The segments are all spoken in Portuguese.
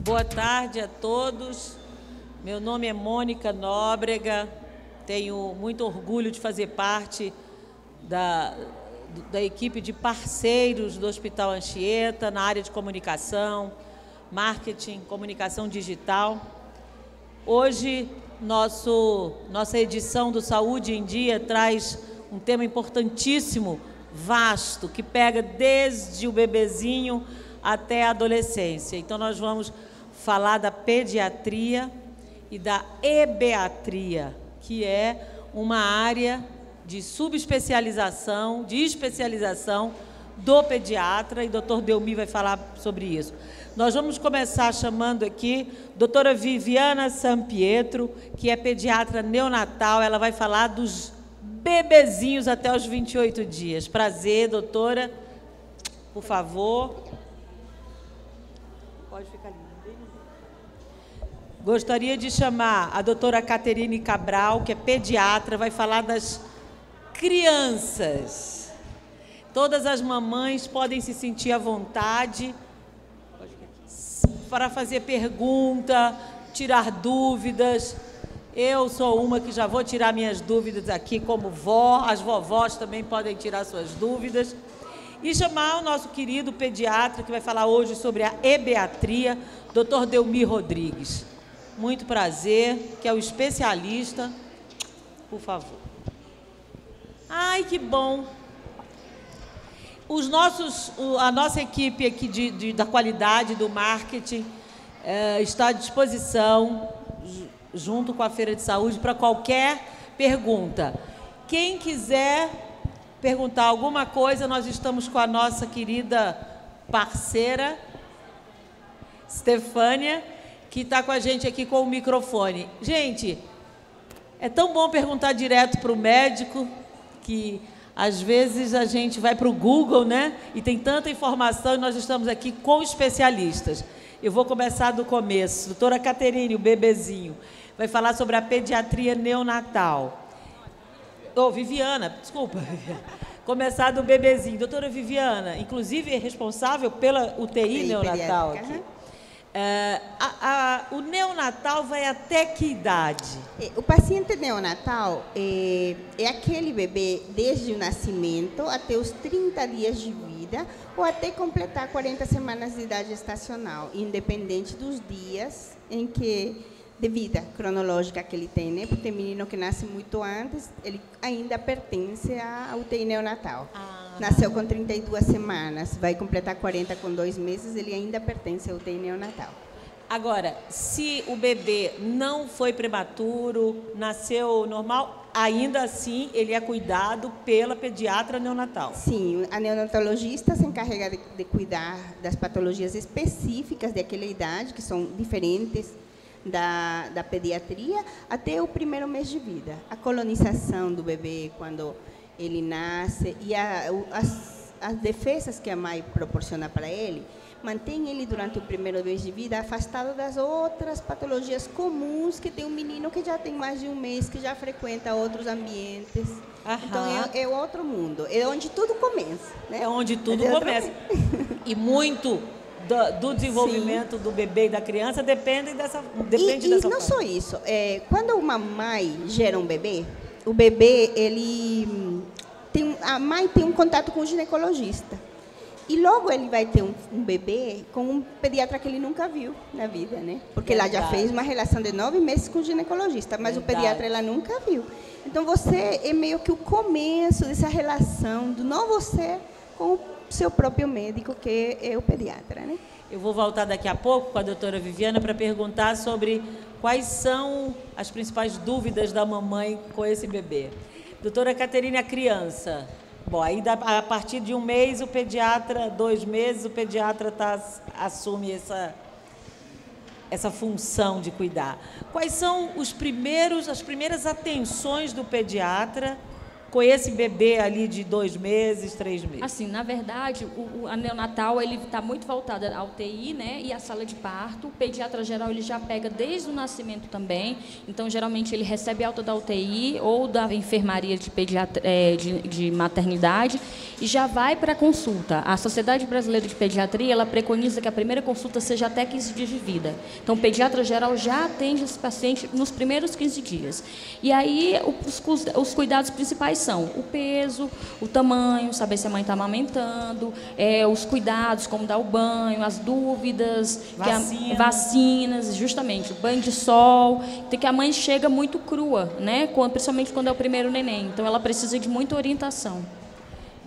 Boa tarde a todos. Meu nome é Mônica Nóbrega. Tenho muito orgulho de fazer parte da equipe de parceiros do Hospital Anchieta na área de comunicação, marketing, comunicação digital. Hoje, nossa edição do Saúde em Dia traz um tema importantíssimo, vasto, que pega desde o bebezinho até a adolescência. Então, nós vamos falar da pediatria e da ebeatria, que é uma área de subespecialização, de especialização do pediatra, e o doutor Delmi vai falar sobre isso. Nós vamos começar chamando aqui a doutora Viviana Sampietro, que é pediatra neonatal. Ela vai falar dos bebezinhos até os 28 dias. Prazer, doutora. Por favor. Pode ficar ali. Gostaria de chamar a doutora Caterine Cabral, que é pediatra, vai falar das crianças. Todas as mamães podem se sentir à vontade para fazer pergunta, tirar dúvidas. Eu sou uma que já vou tirar minhas dúvidas aqui como vó, as vovós também podem tirar suas dúvidas. E chamar o nosso querido pediatra, que vai falar hoje sobre a ebeatria, doutor Delmi Rodrigues. Muito prazer, que é o especialista. Por favor. Ai, que bom. A nossa equipe aqui da qualidade, do marketing, está à disposição, junto com a Feira de Saúde, para qualquer pergunta. Quem quiser perguntar alguma coisa, nós estamos com a nossa querida parceira, Stefânia, que está com a gente aqui com o microfone. Gente, é tão bom perguntar direto para o médico, que às vezes a gente vai para o Google, né? E tem tanta informação, e nós estamos aqui com especialistas. Eu vou começar do começo. Doutora Caterine, o bebezinho, vai falar sobre a pediatria neonatal. Viviana, desculpa. Começar do bebezinho. Doutora Viviana, inclusive é responsável pela UTI neonatal aqui. O neonatal vai até que idade? O paciente neonatal é aquele bebê desde o nascimento até os 30 dias de vida ou até completar 40 semanas de idade gestacional, independente dos dias em que, de vida cronológica que ele tem, né? Porque tem menino que nasce muito antes, ele ainda pertence à UTI neonatal. Nasceu com 32 semanas, vai completar 40 com 2 meses, ele ainda pertence à UTI neonatal. Agora, se o bebê não foi prematuro, nasceu normal, ainda assim ele é cuidado pela pediatra neonatal? Sim, a neonatologista se encarrega de cuidar das patologias específicas daquela idade, que são diferentes da pediatria, até o primeiro mês de vida. A colonização do bebê, quando ele nasce, e as defesas que a mãe proporciona para ele, mantém ele durante o primeiro mês de vida afastado das outras patologias comuns que tem um menino que já tem mais de um mês, que já frequenta outros ambientes. Então, é outro mundo, é onde tudo começa, né? É onde tudo começa. E muito do desenvolvimento, sim, do bebê e da criança depende dessa e não parte. Só isso. Quando uma mãe gera um bebê, o bebê, a mãe tem um contato com o ginecologista. E logo ele vai ter um bebê com um pediatra que ele nunca viu na vida, né? Porque ela já fez uma relação de 9 meses com o ginecologista, mas o pediatra ela nunca viu. Então, você é meio que o começo dessa relação do novo ser com o seu próprio médico, que é o pediatra, né? Eu vou voltar daqui a pouco com a doutora Viviana para perguntar sobre quais são as principais dúvidas da mamãe com esse bebê. Doutora Caterine, a criança. Bom, aí a partir de 1 mês, o pediatra, 2 meses, o pediatra assume essa função de cuidar. Quais são as primeiras atenções do pediatra com esse bebê ali de 2 meses, 3 meses? Assim, na verdade, a neonatal ele está muito voltada à UTI, né, e à sala de parto. O pediatra geral ele já pega desde o nascimento também. Então, geralmente ele recebe alta da UTI ou da enfermaria de maternidade e já vai para a consulta. A Sociedade Brasileira de Pediatria ela preconiza que a primeira consulta seja até 15 dias de vida. Então, o pediatra geral já atende esse paciente nos primeiros 15 dias. E aí os cuidados principais são o peso, o tamanho, saber se a mãe está amamentando, os cuidados, como dar o banho, as dúvidas, vacinas, justamente, o banho de sol, que a mãe chega muito crua, né? Principalmente quando é o primeiro neném, então ela precisa de muita orientação.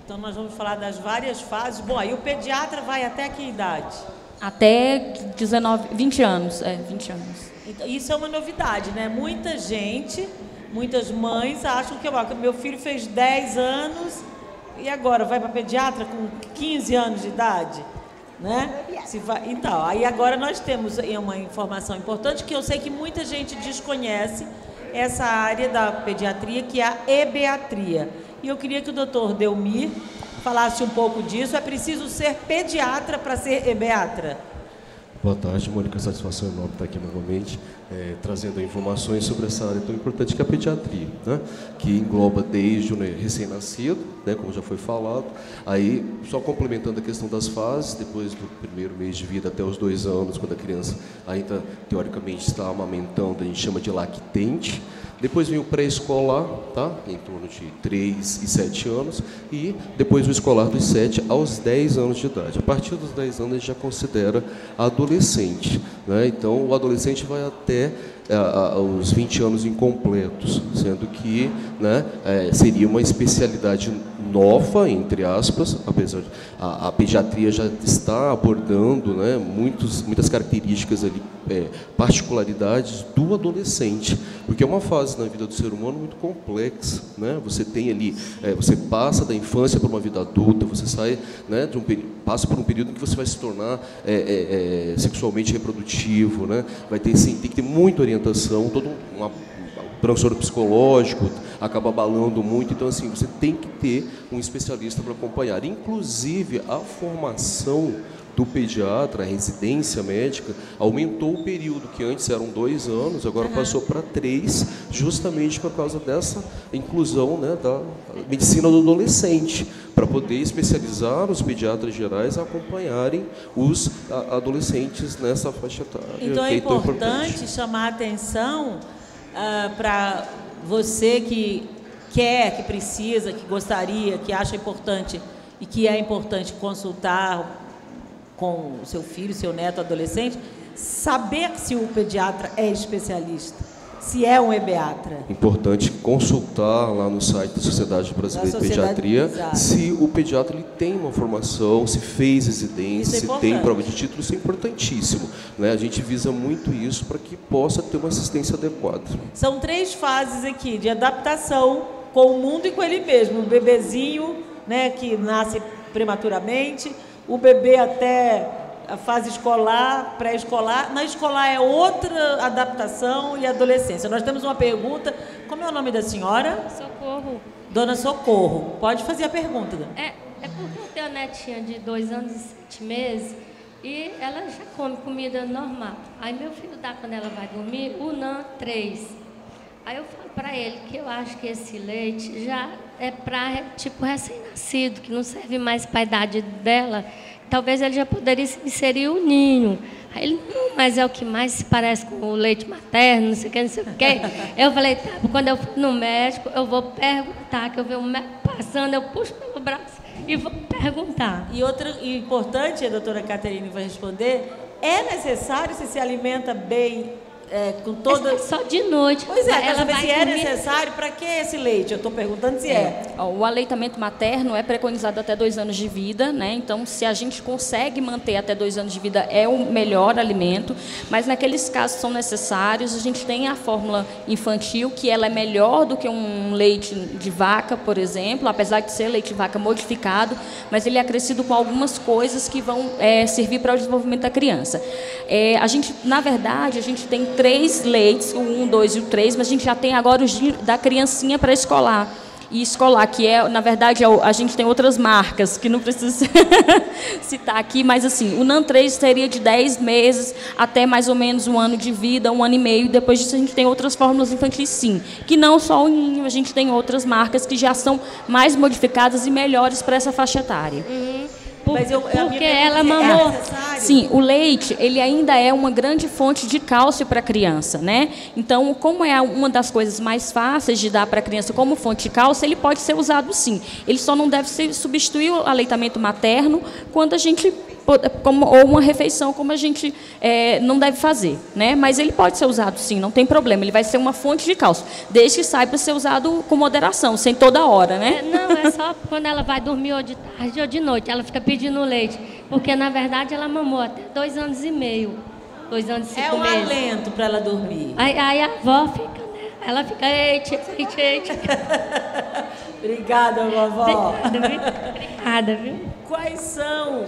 Então nós vamos falar das várias fases. Bom, aí o pediatra vai até que idade? Até 20 anos, 20 anos. Isso é uma novidade, né? Muitas mães acham que meu filho fez 10 anos e agora vai para pediatra com 15 anos de idade, né? Então, aí agora nós temos uma informação importante que eu sei que muita gente desconhece essa área da pediatria, que é a ebeatria. E eu queria que o doutor Delmir falasse um pouco disso. É preciso ser pediatra para ser ebeatra? Boa tarde, Mônica. Satisfação enorme estar aqui novamente, trazendo informações sobre essa área tão importante que é a pediatria, né? Que engloba desde o recém-nascido, né, como já foi falado, aí só complementando a questão das fases, depois do primeiro mês de vida até os 2 anos, quando a criança ainda teoricamente está amamentando, a gente chama de lactente. Depois vem o pré-escolar, tá? Em torno de 3 e 7 anos, e depois o escolar dos 7 aos 10 anos de idade. A partir dos 10 anos a gente já considera adolescente, né? Então o adolescente vai até os 20 anos incompletos, sendo que, né, seria uma especialidade nova, entre aspas, apesar de a pediatria já está abordando, né, muitas características ali, particularidades do adolescente, porque é uma fase na vida do ser humano muito complexa, né? Você tem ali, você passa da infância para uma vida adulta, você sai, né, passa por um período em que você vai se tornar sexualmente reprodutivo, né? Tem que ter muita orientação, todo um transtorno psicológico acaba abalando muito, então assim, você tem que ter um especialista para acompanhar. Inclusive, a formação do pediatra, a residência médica, aumentou o período, que antes eram 2 anos, agora passou para 3, justamente por causa dessa inclusão, né, da medicina do adolescente, para poder especializar os pediatras gerais a acompanharem os adolescentes nessa faixa etária. Então é importante chamar a atenção para você que quer, que precisa, que gostaria, que acha importante e que é importante consultar com o seu filho, seu neto, adolescente, saber se o pediatra é especialista, se é um ebeatra. Importante consultar lá no site da Sociedade Brasileira de Pediatria, exato, se o pediatra ele tem uma formação, se fez residência, se tem prova de título, isso é importantíssimo, né? A gente visa muito isso para que possa ter uma assistência adequada. São 3 fases aqui de adaptação com o mundo e com ele mesmo. O bebezinho, né, que nasce prematuramente, o bebê até a fase escolar, pré-escolar. Na escolar é outra adaptação e adolescência. Nós temos uma pergunta. Como é o nome da senhora? Socorro. Dona Socorro. Pode fazer a pergunta. É porque eu tenho uma netinha de 2 anos e 7 meses e ela já come comida normal. Aí meu filho dá, quando ela vai dormir, o NAN 3. Aí eu falo para ele que eu acho que esse leite já é para, tipo, recém-nascido, que não serve mais para a idade dela. Talvez ele já poderia inserir o ninho. Aí ele, não, mas é o que mais se parece com o leite materno, não sei o que, não sei o que. Eu falei, tá, quando eu for no médico, eu vou perguntar, que eu vejo o médico passando, eu puxo pelo braço e vou perguntar. E outra importante, a doutora Caterine vai responder, é necessário se alimenta bem, com toda... Só de noite. Pois é, ela vai se é necessário, para que esse leite? Eu estou perguntando se é. O aleitamento materno é preconizado até 2 anos de vida, né? Então, se a gente consegue manter até 2 anos de vida, é o melhor alimento, mas naqueles casos que são necessários, a gente tem a fórmula infantil, que ela é melhor do que um leite de vaca, por exemplo, apesar de ser leite de vaca modificado, mas ele é acrescido com algumas coisas que vão servir para o desenvolvimento da criança. Na verdade, a gente tem 3 leites, o 1, 2 e o 3, mas a gente já tem agora os da criancinha pré-escolar. e escolar, que na verdade, a gente tem outras marcas, que não preciso citar aqui, mas assim, o NAN 3 seria de 10 meses até mais ou menos 1 ano de vida, 1 ano e meio. Depois disso, a gente tem outras fórmulas infantis, sim, que não só o ninho, a gente tem outras marcas que já são mais modificadas e melhores para essa faixa etária. Porque ela mamou. Sim, o leite, ele ainda é uma grande fonte de cálcio para a criança, né? Então, como é uma das coisas mais fáceis de dar para a criança como fonte de cálcio, ele pode ser usado sim. Ele só não deve substituir o aleitamento materno quando a gente ou uma refeição como a gente não deve fazer, né? Mas ele pode ser usado sim, não tem problema. Ele vai ser uma fonte de cálcio, desde que saiba ser usado com moderação, sem toda hora, né? Não, é só quando ela vai dormir ou de tarde ou de noite, ela fica pedindo leite, porque na verdade ela mamou até 2 anos e meio, 2 anos e 5 meses. É um alento para ela dormir. Aí a avó fica, né? Ela fica, eite. Obrigada, vovó. Obrigada, viu? Quais são,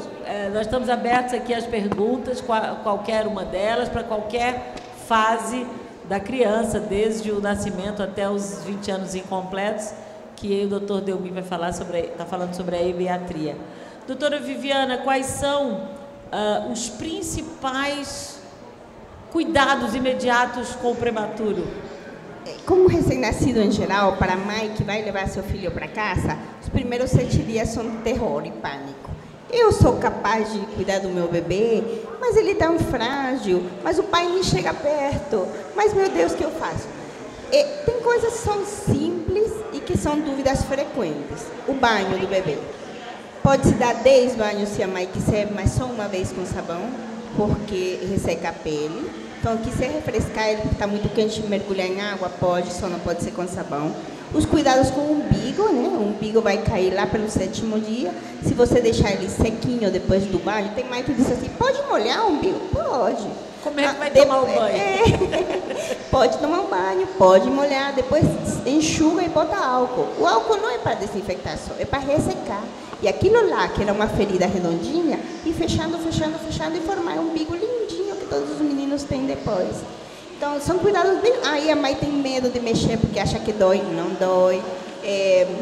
nós estamos abertos aqui às perguntas, qualquer uma delas, para qualquer fase da criança, desde o nascimento até os 20 anos incompletos, que o doutor Delmi está falando sobre a ebiatria. Doutora Viviana, quais são os principais cuidados imediatos com o prematuro? Como recém-nascido em geral, para a mãe que vai levar seu filho para casa, os primeiros 7 dias são terror e pânico. Eu sou capaz de cuidar do meu bebê, mas ele é tão frágil, mas o pai nem chega perto. Mas, meu Deus, o que eu faço? Tem coisas que são simples e que são dúvidas frequentes. O banho do bebê. Pode-se dar 10 banhos se a mãe quiser, mas só uma vez com sabão, porque resseca a pele. Então, quiser refrescar, ele está muito quente, mergulhar em água, pode, só não pode ser com sabão. Os cuidados com o umbigo, né? O umbigo vai cair lá pelo 7º dia. Se você deixar ele sequinho depois do banho, tem mãe que diz assim, pode molhar o umbigo? Pode. Como é que vai tomar o banho? Pode tomar um banho, pode molhar, depois enxuga e bota álcool. O álcool não é para desinfectar só, é para ressecar. E aquilo lá, que era uma ferida redondinha, e fechando e formar um umbigo lindinho que todos os meninos têm depois. Então, são cuidados bem... Aí a mãe tem medo de mexer porque acha que dói. Não dói.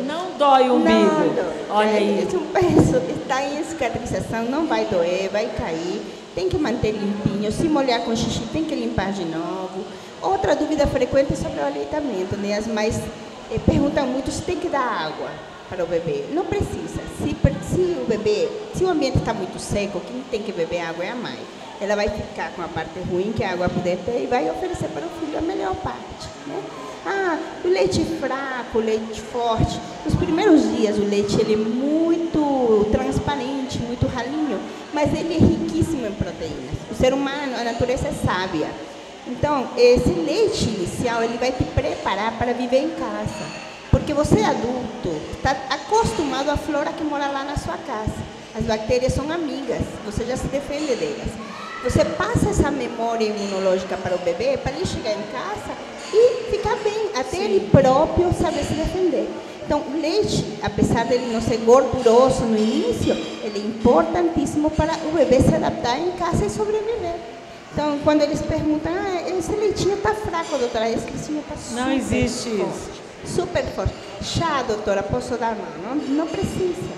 Não dói o umbigo. Não dói. Olha aí. Um peso está em cicatrização, não vai doer, vai cair. Tem que manter limpinho. Se molhar com xixi, tem que limpar de novo. Outra dúvida frequente é sobre o aleitamento, né? As mães perguntam muito se tem que dar água para o bebê. Não precisa. Se o ambiente está muito seco, quem tem que beber água é a mãe. Ela vai ficar com a parte ruim que a água puder ter e vai oferecer para o filho a melhor parte, né? O leite fraco, o leite forte. Nos primeiros dias o leite ele é muito transparente, muito ralinho, mas ele é riquíssimo em proteínas. O ser humano, a natureza é sábia. Então, esse leite inicial ele vai te preparar para viver em casa. Porque você adulto está acostumado à flora que mora lá na sua casa. As bactérias são amigas, você já se defende delas. Você passa essa memória imunológica para o bebê, para ele chegar em casa e ficar bem, até ele próprio saber se defender. Então, o leite, apesar de ele não ser gorduroso no início, ele é importantíssimo para o bebê se adaptar em casa e sobreviver. Então, quando eles perguntam, esse leitinho está fraco, doutora, esse leitinho está super Não existe forte, isso. super forte. Chá, doutora, posso dar? Não precisa.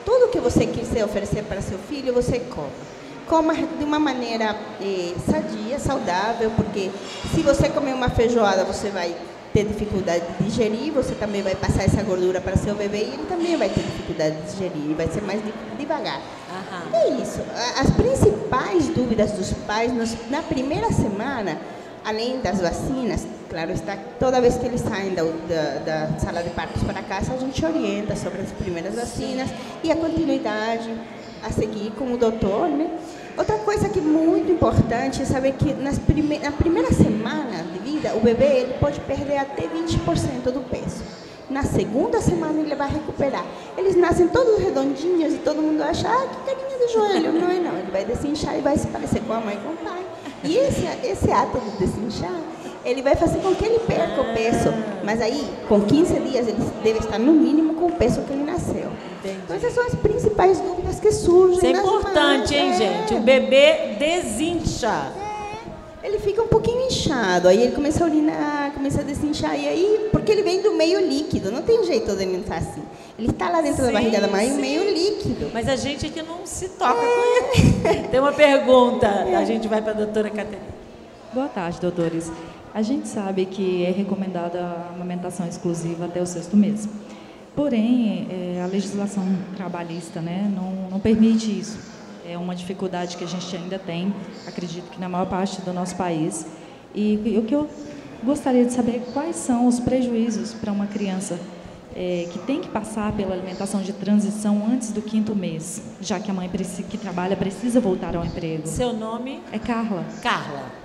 Tudo que você quiser oferecer para seu filho, você come. Coma de uma maneira sadia, saudável, porque se você comer uma feijoada, você vai ter dificuldade de digerir, você também vai passar essa gordura para seu bebê e ele também vai ter dificuldade de digerir, vai ser mais devagar. É isso. As principais dúvidas dos pais, na primeira semana, além das vacinas, claro está, toda vez que eles saem da sala de partos para casa, a gente orienta sobre as primeiras vacinas e a continuidade a seguir com o doutor, né? Outra coisa que é muito importante é saber que na primeira semana de vida, o bebê ele pode perder até 20% do peso. Na segunda semana ele vai recuperar. Eles nascem todos redondinhos e todo mundo acha, que carinha de joelho. Não é não, ele vai desinchar e vai se parecer com a mãe e com o pai. E esse ato de desinchar, ele vai fazer com que ele perca o peso. Mas aí, com 15 dias, ele deve estar no mínimo com o peso que ele nasceu. Entendi. Então, essas são as principais dúvidas que surgem. Isso é importante, hein, gente? O bebê desincha. ele fica um pouquinho inchado, aí ele começa a urinar, começa a desinchar, e aí, porque ele vem do meio líquido, não tem jeito de ele estar assim. Ele está lá dentro da barriga da mãe, meio líquido. Mas a gente aqui não se toca com ele. Tem uma pergunta, a gente vai para a doutora Caterina. Boa tarde, doutores. A gente sabe que é recomendada a amamentação exclusiva até o 6º mês. Porém, a legislação trabalhista, né, não permite isso. É uma dificuldade que a gente ainda tem, acredito que na maior parte do nosso país. E o que eu gostaria de saber é quais são os prejuízos para uma criança que tem que passar pela alimentação de transição antes do 5º mês, já que a mãe que trabalha precisa voltar ao emprego. Seu nome? É Carla. Carla.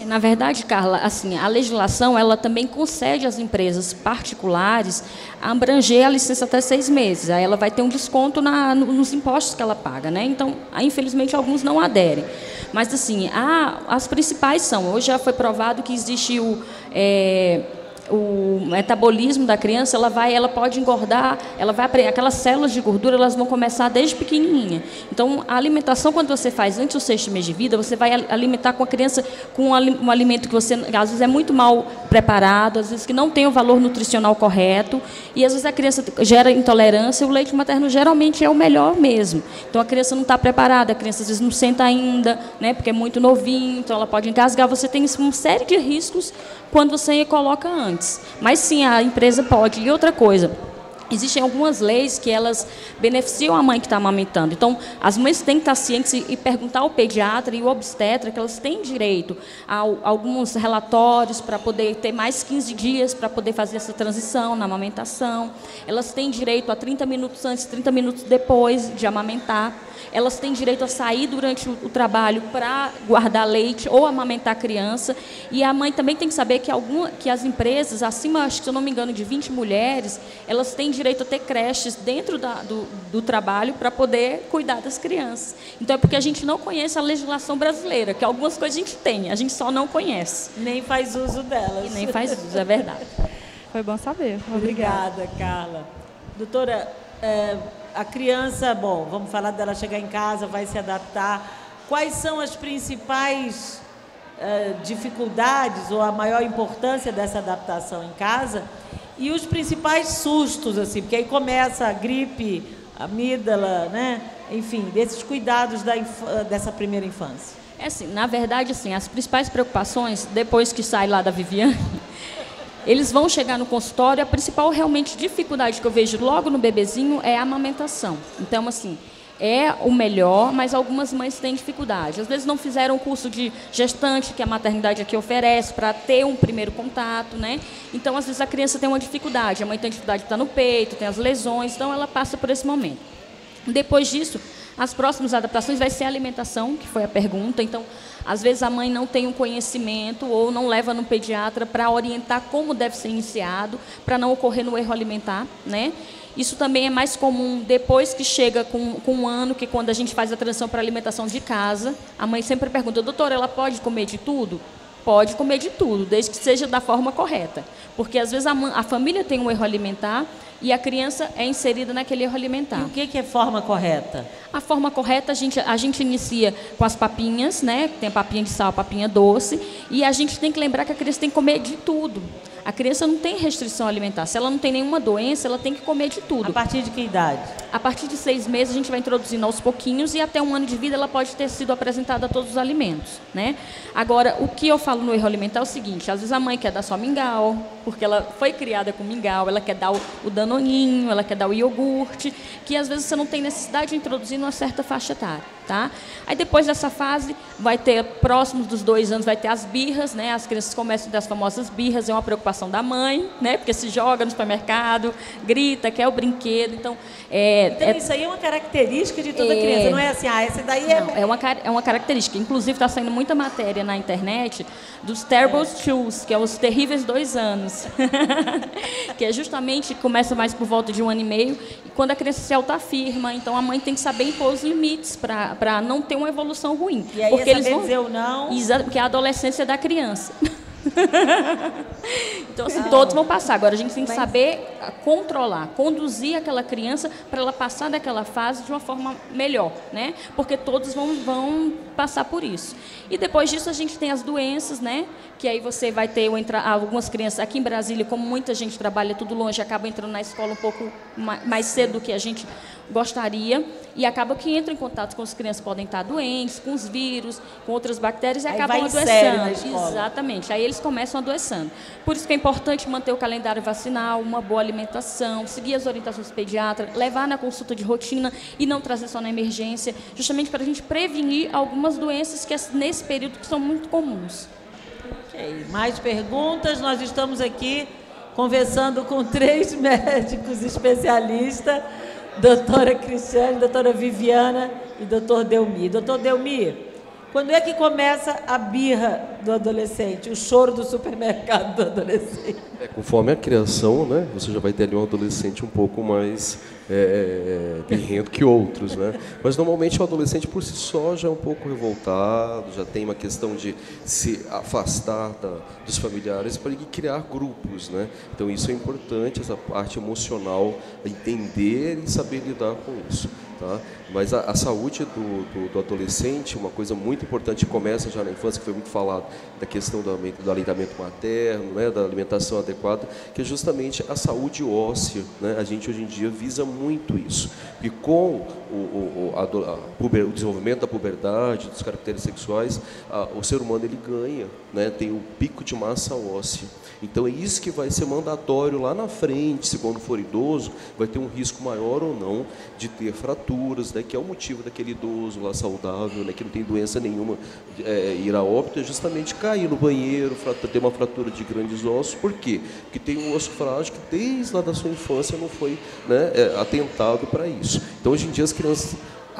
Na verdade, Carla, assim, a legislação ela também concede às empresas particulares a abranger a licença até 6 meses. Aí ela vai ter um desconto nos impostos que ela paga, né? Então, infelizmente, alguns não aderem. Mas, assim, as principais são... Hoje já foi provado que existe o metabolismo da criança, ela pode engordar, aquelas células de gordura, elas vão começar desde pequenininha. Então, a alimentação, quando você faz antes do 6º mês de vida, você vai alimentar com a criança com um alimento que você, às vezes, é muito mal preparado, às vezes que não tem o valor nutricional correto, e às vezes a criança gera intolerância, e o leite materno geralmente é o melhor mesmo. Então, a criança não está preparada, a criança às vezes não senta ainda, né, porque é muito novinho, então ela pode engasgar, você tem uma série de riscos quando você coloca antes. Mas sim, a empresa pode. E outra coisa, existem algumas leis que elas beneficiam a mãe que está amamentando. Então, as mães têm que estar cientes e perguntar ao pediatra e ao obstetra que elas têm direito a alguns relatórios para poder ter mais 15 dias para poder fazer essa transição na amamentação. Elas têm direito a 30 minutos antes, 30 minutos depois de amamentar. Elas têm direito a sair durante o trabalho para guardar leite ou amamentar a criança. E a mãe também tem que saber que as empresas, acima, acho que, se eu não me engano, de 20 mulheres, elas têm direito a ter creches dentro do trabalho para poder cuidar das crianças. Então, é porque a gente não conhece a legislação brasileira, que algumas coisas a gente tem, a gente só não conhece. Nem faz uso delas. E nem faz uso, é verdade. Foi bom saber. Obrigada, Carla. Doutora, a criança, bom, vamos falar dela chegar em casa, vai se adaptar. Quais são as principais dificuldades ou a maior importância dessa adaptação em casa? E os principais sustos, assim, porque aí começa a gripe, amígdala, né? Enfim, desses cuidados dessa primeira infância. É assim, na verdade, assim, as principais preocupações, depois que sai lá da Viviane, eles vão chegar no consultório, a principal realmente dificuldade que eu vejo logo no bebezinho é a amamentação. Então, assim, é o melhor, mas algumas mães têm dificuldade. Às vezes não fizeram o curso de gestante que a maternidade aqui oferece para ter um primeiro contato, né? Então, às vezes a criança tem uma dificuldade, a mãe tem dificuldade de estar no peito, tem as lesões, então ela passa por esse momento. Depois disso, as próximas adaptações vai ser a alimentação, que foi a pergunta. Então, às vezes a mãe não tem um conhecimento ou não leva no pediatra para orientar como deve ser iniciado, para não ocorrer no erro alimentar, né? Isso também é mais comum depois que chega com 1 ano, que quando a gente faz a transição para a alimentação de casa, a mãe sempre pergunta, doutora, ela pode comer de tudo? Pode comer de tudo, desde que seja da forma correta. Porque às vezes a família tem um erro alimentar e a criança é inserida naquele erro alimentar. E o que é forma correta? A forma correta, a gente inicia com as papinhas, né? Tem a papinha de sal, a papinha doce, e a gente tem que lembrar que a criança tem que comer de tudo. A criança não tem restrição alimentar. Se ela não tem nenhuma doença, ela tem que comer de tudo. A partir de que idade? A partir de 6 meses, a gente vai introduzindo aos pouquinhos e até 1 ano de vida ela pode ter sido apresentada a todos os alimentos, né? Agora, o que eu falo no erro alimentar é o seguinte, às vezes a mãe quer dar só mingau, porque ela foi criada com mingau, ela quer dar o danoninho, ela quer dar o iogurte, que às vezes você não tem necessidade de introduzir numa certa faixa etária, tá? Aí depois dessa fase, vai ter, próximos dos 2 anos, vai ter as birras, né? As crianças começam a ter as famosas birras, é uma preocupação da mãe, né? Porque se joga no supermercado, grita, quer o brinquedo, então... Então, isso aí é uma característica de toda criança, não é assim, essa daí não, é uma característica. Inclusive, está saindo muita matéria na internet dos Terrible Twos, que é os terríveis 2 anos. Que é justamente, começa mais por volta de 1 ano e meio, e quando a criança se autoafirma, então a mãe tem que saber impor os limites para não ter uma evolução ruim. E aí porque é eles saber vão dizer ou não... Exato, porque é a adolescência da criança. Então, assim, todos vão passar. Agora, a gente tem que saber controlar, conduzir aquela criança para ela passar daquela fase de uma forma melhor, né? Porque todos vão passar por isso. E depois disso, a gente tem as doenças, né? Que aí você vai ter algumas crianças aqui em Brasília, como muita gente trabalha tudo longe, acaba entrando na escola um pouco mais cedo do que a gente gostaria, e acaba que entra em contato com as crianças que podem estar doentes, com os vírus, com outras bactérias, e aí acabam vai sério na adoecendo. escola. Exatamente. Aí eles começam adoecendo. Por isso que é importante manter o calendário vacinal, uma boa alimentação, seguir as orientações do pediatra, levar na consulta de rotina e não trazer só na emergência, justamente para a gente prevenir algumas doenças que nesse período que são muito comuns. Ok. Mais perguntas? Nós estamos aqui conversando com 3 médicos especialistas, doutora Cristiane, doutora Viviana e doutor Delmir. Doutor Delmir, quando é que começa a birra do adolescente, o choro do supermercado do adolescente? Conforme a criação, né, você já vai ter ali um adolescente um pouco mais birrento que outros, né? Mas normalmente o adolescente por si só já é um pouco revoltado, já tem uma questão de se afastar dos familiares para criar grupos, né? Então isso é importante, essa parte emocional, entender e saber lidar com isso. Tá? Mas a saúde do adolescente, uma coisa muito importante, começa já na infância, que foi muito falado, da questão do aleitamento materno, né, da alimentação adequada, que é justamente a saúde óssea, né? A gente hoje em dia visa muito isso. E com o desenvolvimento da puberdade, dos caracteres sexuais, o ser humano ele ganha, né, tem um pico de massa óssea. Então é isso que vai ser mandatório lá na frente, se quando for idoso, vai ter um risco maior ou não de ter fraturas, né, que é o motivo daquele idoso lá saudável, né, que não tem doença nenhuma, ir a óbito, é justamente cair no banheiro, ter uma fratura de grandes ossos. Por quê? Porque tem um osso frágil que desde lá da sua infância não foi, né, atentado para isso. Então hoje em dia as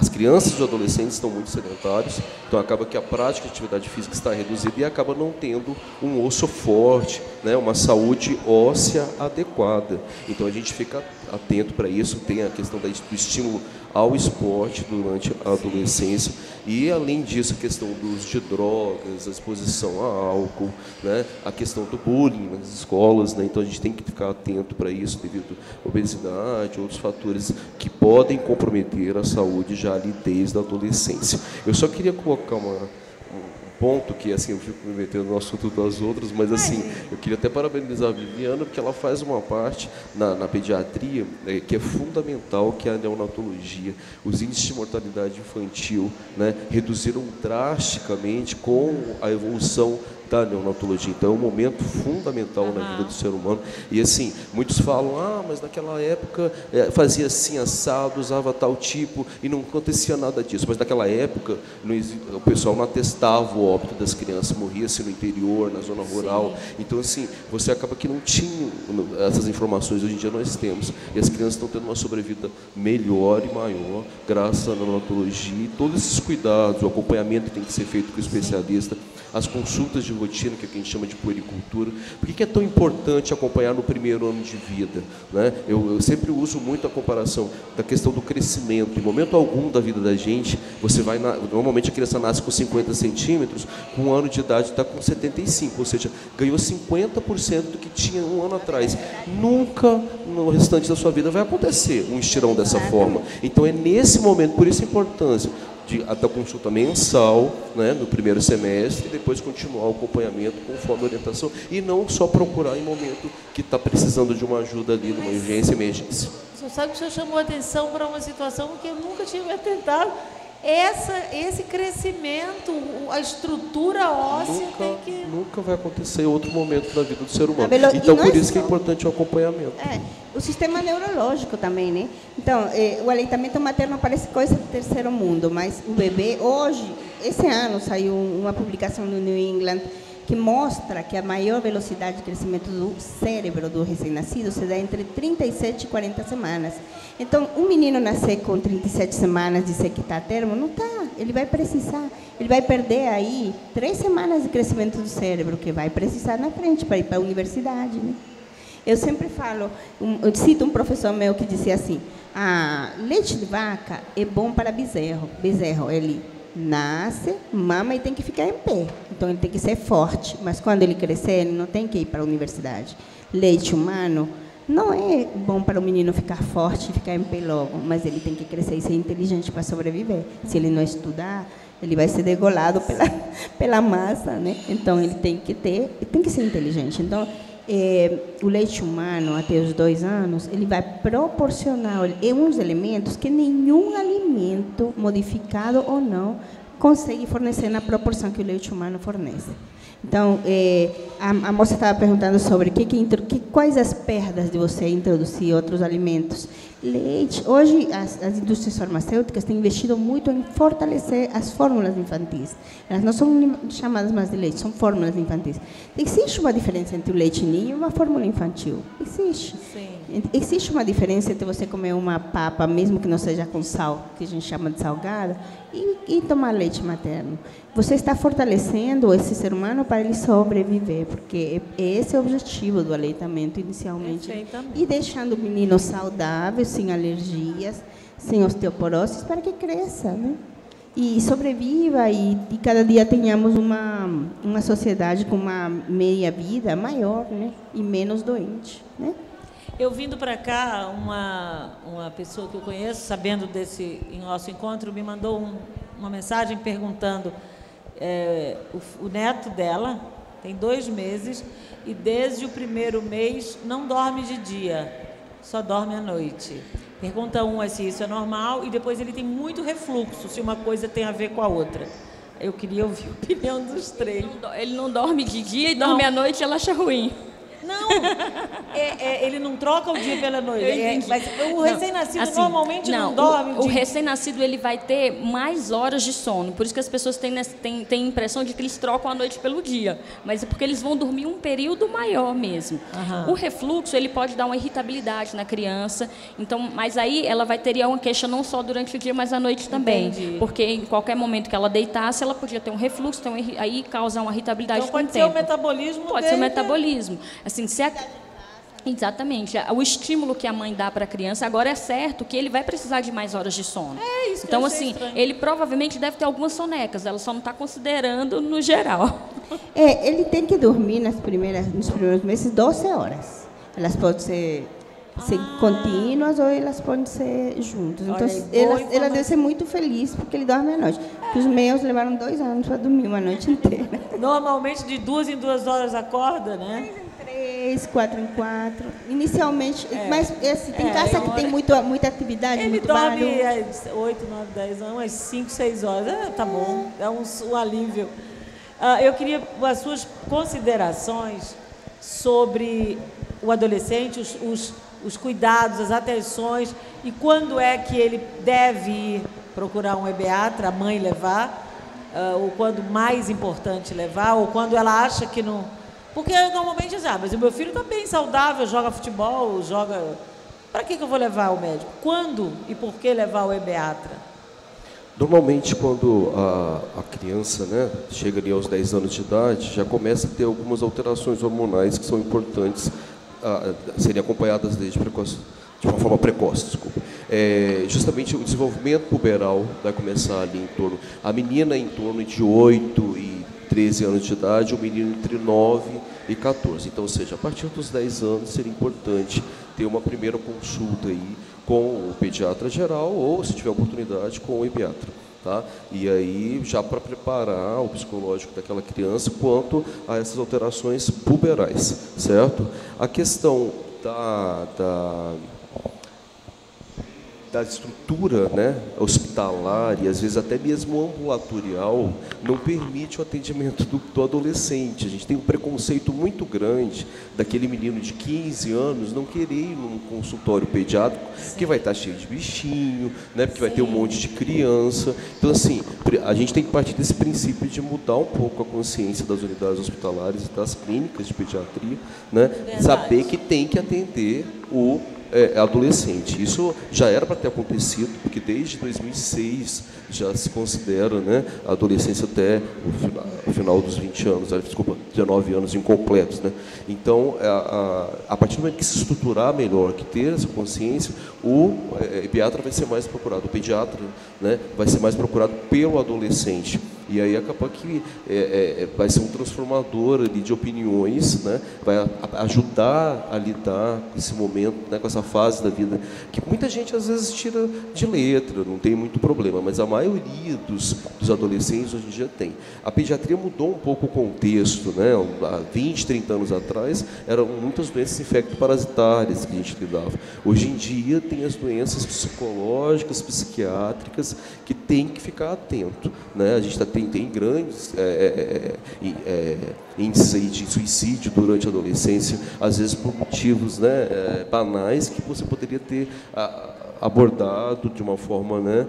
crianças e os adolescentes estão muito sedentários, então acaba que a prática de atividade física está reduzida e acaba não tendo um osso forte, né, uma saúde óssea adequada. Então a gente fica atento para isso, tem a questão do estímulo ao esporte durante a adolescência e, além disso, a questão do uso de drogas, a exposição a álcool, né, a questão do bullying nas escolas, né, então a gente tem que ficar atento para isso devido à obesidade, outros fatores que podem comprometer a saúde já ali desde a adolescência. Eu só queria colocar um ponto que, assim, eu fico me metendo no assunto das outras, mas, assim, eu queria até parabenizar a Viviana, porque ela faz uma parte na pediatria que é fundamental, que é a neonatologia. Os índices de mortalidade infantil, né, reduziram drasticamente com a evolução da neonatologia. Então é um momento fundamental na vida do ser humano. E assim, muitos falam, mas naquela época fazia assim, assado, usava tal tipo, e não acontecia nada disso. Mas naquela época o pessoal não atestava o óbito das crianças, morria-se no interior, na zona rural. Sim. Então assim, você acaba que não tinha essas informações, hoje em dia nós temos. E as crianças estão tendo uma sobrevida melhor e maior, graças à neonatologia, e todos esses cuidados, o acompanhamento que tem que ser feito com o especialista, as consultas de rotina, que é o que a gente chama de puericultura. Por que é tão importante acompanhar no primeiro ano de vida, né? Eu sempre uso muito a comparação da questão do crescimento. Em momento algum da vida da gente, você vai normalmente a criança nasce com 50 centímetros, com 1 ano de idade está com 75, ou seja, ganhou 50% do que tinha 1 ano atrás. Nunca no restante da sua vida vai acontecer um estirão dessa forma. Então é nesse momento, por isso a importância da consulta mensal, né, no primeiro semestre, e depois continuar o acompanhamento conforme a orientação, e não só procurar em momento que está precisando de uma ajuda ali, numa urgência, emergência. Você sabe que o senhor chamou a atenção para uma situação que eu nunca tinha me atentado. Esse crescimento, a estrutura óssea nunca vai acontecer em outro momento da vida do ser humano. Então, por isso que é importante o acompanhamento. O sistema neurológico também, né? Então, o aleitamento materno parece coisa do terceiro mundo, mas o bebê, hoje, esse ano, saiu uma publicação no New England que mostra que a maior velocidade de crescimento do cérebro do recém-nascido se dá entre 37 e 40 semanas. Então, um menino nascer com 37 semanas, dizer que está a termo, não está. Ele vai precisar, ele vai perder aí 3 semanas de crescimento do cérebro, que vai precisar na frente para ir para a universidade, né? Eu sempre falo, eu cito um professor meu que dizia assim, leite de vaca é bom para bezerro, ele nasce, mama e tem que ficar em pé. Então, ele tem que ser forte. Mas, quando ele crescer, ele não tem que ir para a universidade. Leite humano não é bom para o menino ficar forte e ficar em pé logo, mas ele tem que crescer e ser inteligente para sobreviver. Se ele não estudar, ele vai ser degolado pela massa, né? Então, ele tem que ser inteligente. Então, o leite humano, até os 2 anos, ele vai proporcionar uns elementos que nenhum alimento, modificado ou não, consegue fornecer na proporção que o leite humano fornece. Então, a moça estava perguntando sobre quais as perdas de você introduzir outros alimentos. Leite. Hoje, as indústrias farmacêuticas têm investido muito em fortalecer as fórmulas infantis. Elas não são chamadas mais de leite, são fórmulas infantis. Existe uma diferença entre o leite ninho e uma fórmula infantil? Existe. Sim. Existe uma diferença entre você comer uma papa, mesmo que não seja com sal, que a gente chama de salgada, e tomar leite materno. Você está fortalecendo esse ser humano para ele sobreviver, porque esse é o objetivo do aleitamento inicialmente. E deixando o menino saudável, sem alergias, sem osteoporose, para que cresça, né? E sobreviva e cada dia tenhamos uma sociedade com uma meia-vida maior, né? E menos doente, né? Eu vindo para cá, uma pessoa que eu conheço, sabendo desse nosso encontro, me mandou uma mensagem perguntando, o neto dela tem 2 meses e desde o primeiro mês não dorme de dia, só dorme à noite. Pergunta se isso é normal e depois ele tem muito refluxo, se uma coisa tem a ver com a outra. Eu queria ouvir a opinião dos 3. Ele não dorme de dia e dorme à noite, ela acha ruim. Não, ele não troca o dia pela noite. Mas o recém-nascido assim, normalmente não dorme. O recém-nascido ele vai ter mais horas de sono. Por isso que as pessoas têm a impressão de que eles trocam a noite pelo dia. Mas é porque eles vão dormir um período maior mesmo. Uhum. O refluxo ele pode dar uma irritabilidade na criança. Então, mas aí ela vai ter uma queixa não só durante o dia, mas à noite também. Entendi. Porque em qualquer momento que ela deitasse, ela podia ter um refluxo, então aí causar uma irritabilidade então, com o tempo. Pode ser o metabolismo Pode ser o metabolismo. Assim, exatamente. O estímulo que a mãe dá para a criança, agora é certo que ele vai precisar de mais horas de sono. É isso que então, eu assim, estranho. Ele provavelmente deve ter algumas sonecas, ela só não está considerando no geral. Ele tem que dormir nos primeiros meses 12 horas. Elas podem ser contínuas ou elas podem ser juntas. Então, ela deve ser muito feliz porque ele dorme à noite. Os meus levaram 2 anos para dormir uma noite inteira. Normalmente, de 2 em 2 horas acorda, né? 3, 4 em 4. Inicialmente, mas tem casa que tem muita atividade, ele muito barulho. Ele dorme às 8, 9, 10 anos, às 5, 6 horas. Tá bom, é um alívio. Eu queria as suas considerações sobre o adolescente, os cuidados, as atenções, e quando é que ele deve ir procurar um ebeatra, a mãe levar, ou quando mais importante levar, ou quando ela acha que não... Porque normalmente diz, mas o meu filho está bem saudável, joga futebol, Para que eu vou levar ao médico? Quando e por que levar ao ebeatra? Normalmente, quando a criança, né, chega ali aos 10 anos de idade, já começa a ter algumas alterações hormonais que são importantes serem acompanhadas de uma forma precoce, desculpa. Justamente o desenvolvimento puberal vai começar ali a menina em torno de 8 e 13 anos de idade, o menino entre 9 e 14. Então, ou seja, a partir dos 10 anos seria importante ter uma primeira consulta aí com o pediatra geral ou, se tiver oportunidade, com o ebiatra. Tá? E aí, já para preparar o psicológico daquela criança quanto a essas alterações puberais, certo? A questão da estrutura, né, hospitalar e às vezes até mesmo ambulatorial não permite o atendimento do adolescente. A gente tem um preconceito muito grande daquele menino de 15 anos não querer ir num consultório pediátrico que vai estar cheio de bichinho, né, porque vai ter um monte de criança. Então, assim, a gente tem que partir desse princípio de mudar um pouco a consciência das unidades hospitalares e das clínicas de pediatria, né, saber que tem que atender o adolescente. Isso já era para ter acontecido, porque desde 2006 já se considera, né, a adolescência até o final dos 20 anos, desculpa, 19 anos incompletos, né? Então, a partir do momento que se estruturar melhor, que ter essa consciência, o pediatra vai ser mais procurado, o pediatra, né, vai ser mais procurado pelo adolescente. E aí acaba que vai ser um transformador ali de opiniões, né? Vai ajudar a lidar com esse momento, né? Com essa fase da vida, que muita gente às vezes tira de letra, não tem muito problema, mas a maioria dos adolescentes hoje em dia tem. A pediatria mudou um pouco o contexto, né? Há 20, 30 anos atrás, eram muitas doenças infecto-parasitárias que a gente lidava. Hoje em dia tem as doenças psicológicas, psiquiátricas, que tem que ficar atento, né? A gente tem grandes índices aí de suicídio durante a adolescência, às vezes por motivos, né, banais, que você poderia ter abordado de uma forma, né,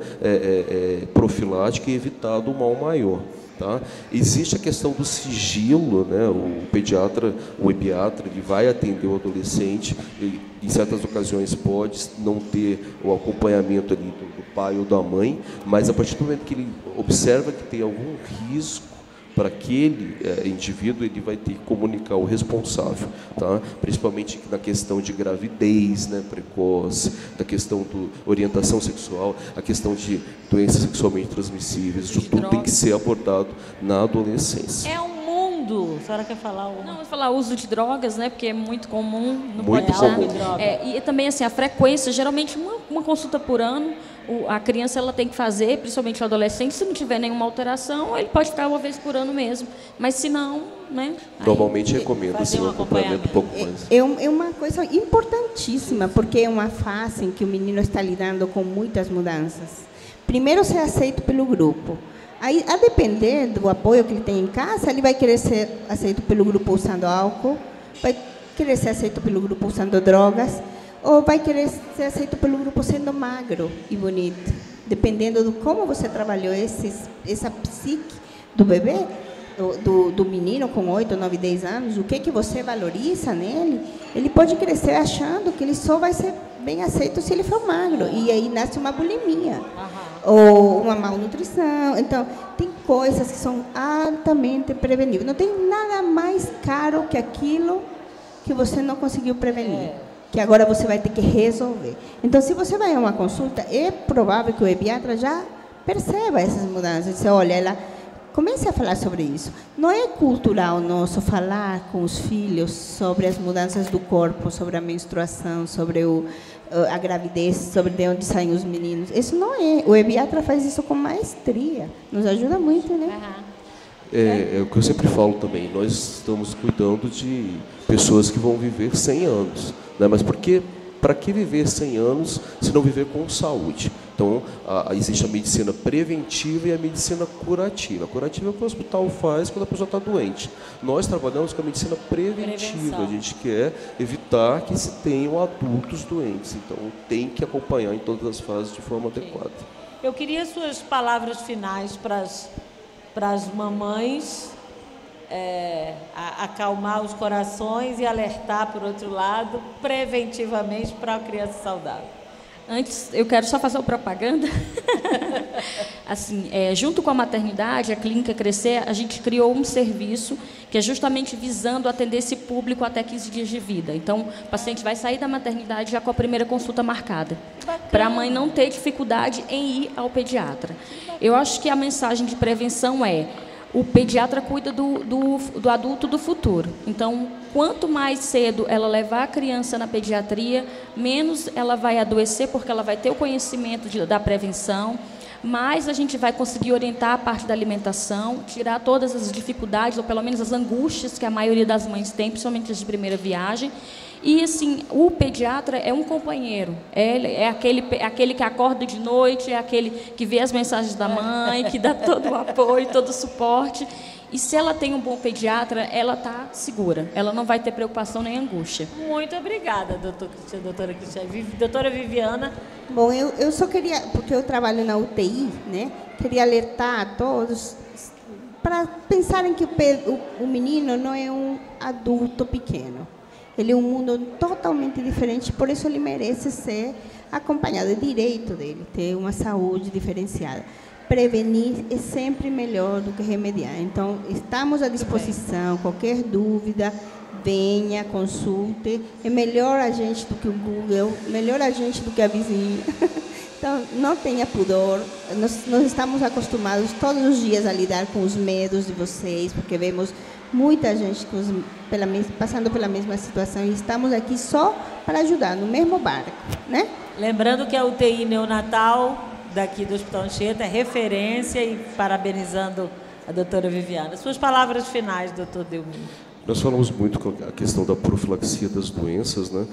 profilática e evitado o mal maior. Tá? Existe a questão do sigilo, né? O pediatra, o ebiatra, ele vai atender o adolescente, e, em certas ocasiões pode não ter o acompanhamento ali do pai ou da mãe, mas a partir do momento que ele observa que tem algum risco para aquele indivíduo, ele vai ter que comunicar o responsável, tá? Principalmente na questão de gravidez, né, precoce, da questão de orientação sexual, a questão de doenças sexualmente transmissíveis, isso tudo tem que ser abordado na adolescência. É um mundo. A senhora quer falar? Não, eu vou falar uso de drogas, né, porque é muito comum. Não muito pode comum. E também assim, a frequência, geralmente uma consulta por ano, a criança ela tem que fazer, principalmente o adolescente, se não tiver nenhuma alteração, ele pode ficar uma vez por ano mesmo. Mas se não, né? Normalmente recomendo assim, um acompanhamento um pouco mais. É uma coisa importantíssima, porque é uma fase em que o menino está lidando com muitas mudanças. Primeiro, ser aceito pelo grupo. Aí, a depender do apoio que ele tem em casa, ele vai querer ser aceito pelo grupo usando álcool, vai querer ser aceito pelo grupo usando drogas, ou vai querer ser aceito pelo grupo sendo magro e bonito. Dependendo de como você trabalhou essa psique do bebê, do menino com 8, 9, 10 anos, o que você valoriza nele, ele pode crescer achando que ele só vai ser bem aceito se ele for magro. E aí nasce uma bulimia. Ou uma malnutrição. Então, tem coisas que são altamente preveníveis. Não tem nada mais caro que aquilo que você não conseguiu prevenir, que agora você vai ter que resolver. Então, se você vai a uma consulta, é provável que o ebiatra já perceba essas mudanças. Diz, olha, ela comece a falar sobre isso. Não é cultural nosso falar com os filhos sobre as mudanças do corpo, sobre a menstruação, sobre a gravidez, sobre de onde saem os meninos. Isso não é. O ebiatra faz isso com maestria. Nos ajuda muito, né? É o que eu sempre falo também. Nós estamos cuidando de pessoas que vão viver 100 anos. Né? Mas para que viver 100 anos se não viver com saúde? Então, existe a medicina preventiva e a medicina curativa. A curativa é o que o hospital faz quando a pessoa está doente. Nós trabalhamos com a medicina preventiva. A gente quer evitar que se tenham adultos doentes. Então, tem que acompanhar em todas as fases de forma adequada. Eu queria suas palavras finais para as mamães, acalmar os corações e alertar, por outro lado, preventivamente para a criança saudável. Antes, eu quero só fazer uma propaganda. Assim, junto com a maternidade, a Clínica Crescer, a gente criou um serviço que é justamente visando atender esse público até 15 dias de vida. Então, o paciente vai sair da maternidade já com a primeira consulta marcada, para a mãe não ter dificuldade em ir ao pediatra. Eu acho que a mensagem de prevenção é: o pediatra cuida do adulto do futuro. Então, quanto mais cedo ela levar a criança na pediatria, menos ela vai adoecer, porque ela vai ter o conhecimento da prevenção, mais a gente vai conseguir orientar a parte da alimentação, tirar todas as dificuldades, ou pelo menos as angústias que a maioria das mães tem, principalmente as de primeira viagem. E, assim, o pediatra é um companheiro, é aquele que acorda de noite, é aquele que vê as mensagens da mãe, que dá todo o apoio, todo o suporte. E se ela tem um bom pediatra, ela está segura, ela não vai ter preocupação nem angústia. Muito obrigada, doutora Cristiane. Doutora Viviana. Bom, eu só queria, porque eu trabalho na UTI, né? Queria alertar a todos para pensarem que o menino não é um adulto pequeno. Ele é um mundo totalmente diferente, por isso ele merece ser acompanhado. É direito dele ter uma saúde diferenciada. Prevenir é sempre melhor do que remediar. Então, estamos à disposição. Qualquer dúvida, venha, consulte. É melhor a gente do que o Google, melhor a gente do que a vizinha. Então, não tenha pudor. Nós estamos acostumados todos os dias a lidar com os medos de vocês, porque vemos muita gente passando pela mesma situação e estamos aqui só para ajudar, no mesmo barco, né? Lembrando que a UTI neonatal daqui do Hospital Anchieta é referência, e parabenizando a doutora Viviana. Suas palavras finais, doutor Delmiro. Nós falamos muito com a questão da profilaxia das doenças, né?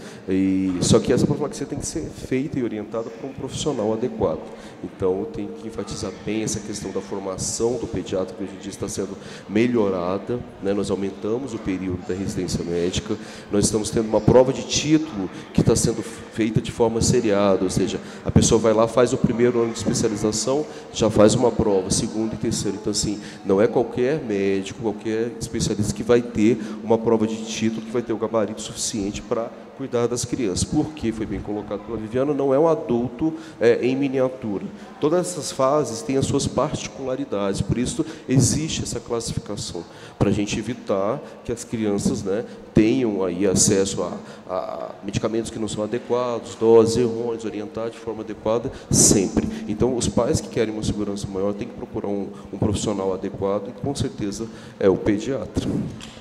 Só que essa profilaxia tem que ser feita e orientada por um profissional adequado. Então, tem que enfatizar bem essa questão da formação do pediatra, que hoje em dia está sendo melhorada, né? Nós aumentamos o período da residência médica, nós estamos tendo uma prova de título que está sendo feita de forma seriada, ou seja, a pessoa vai lá, faz o primeiro ano de especialização, já faz uma prova, segundo e terceiro. Então, assim, não é qualquer médico, qualquer especialista que vai ter uma prova de título, que vai ter o gabarito suficiente para cuidar das crianças. Porque, foi bem colocado pela Viviana, não é um adulto em miniatura. Todas essas fases têm as suas particularidades, por isso existe essa classificação, para a gente evitar que as crianças, né, tenham aí acesso a medicamentos que não são adequados, doses errôneas, orientar de forma adequada sempre. Então, os pais que querem uma segurança maior têm que procurar um profissional adequado, e com certeza é o pediatra.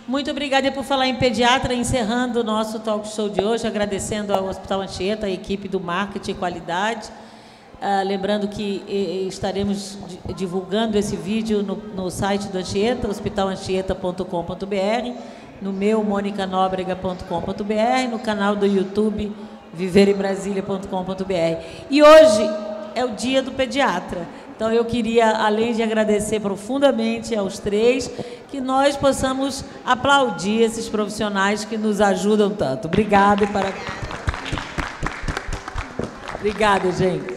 Muito obrigada. E por falar em pediatra, encerrando o nosso talk show de hoje, agradecendo ao Hospital Anchieta, a equipe do marketing e qualidade. Lembrando que estaremos divulgando esse vídeo no site do Anchieta, hospitalanchieta.com.br, no meu, monicanobrega.com.br, no canal do YouTube, viverembrasilia.com.br. E hoje é o dia do pediatra. Então, eu queria, além de agradecer profundamente aos três, que nós possamos aplaudir esses profissionais que nos ajudam tanto. Obrigada e parabéns. Obrigada, gente.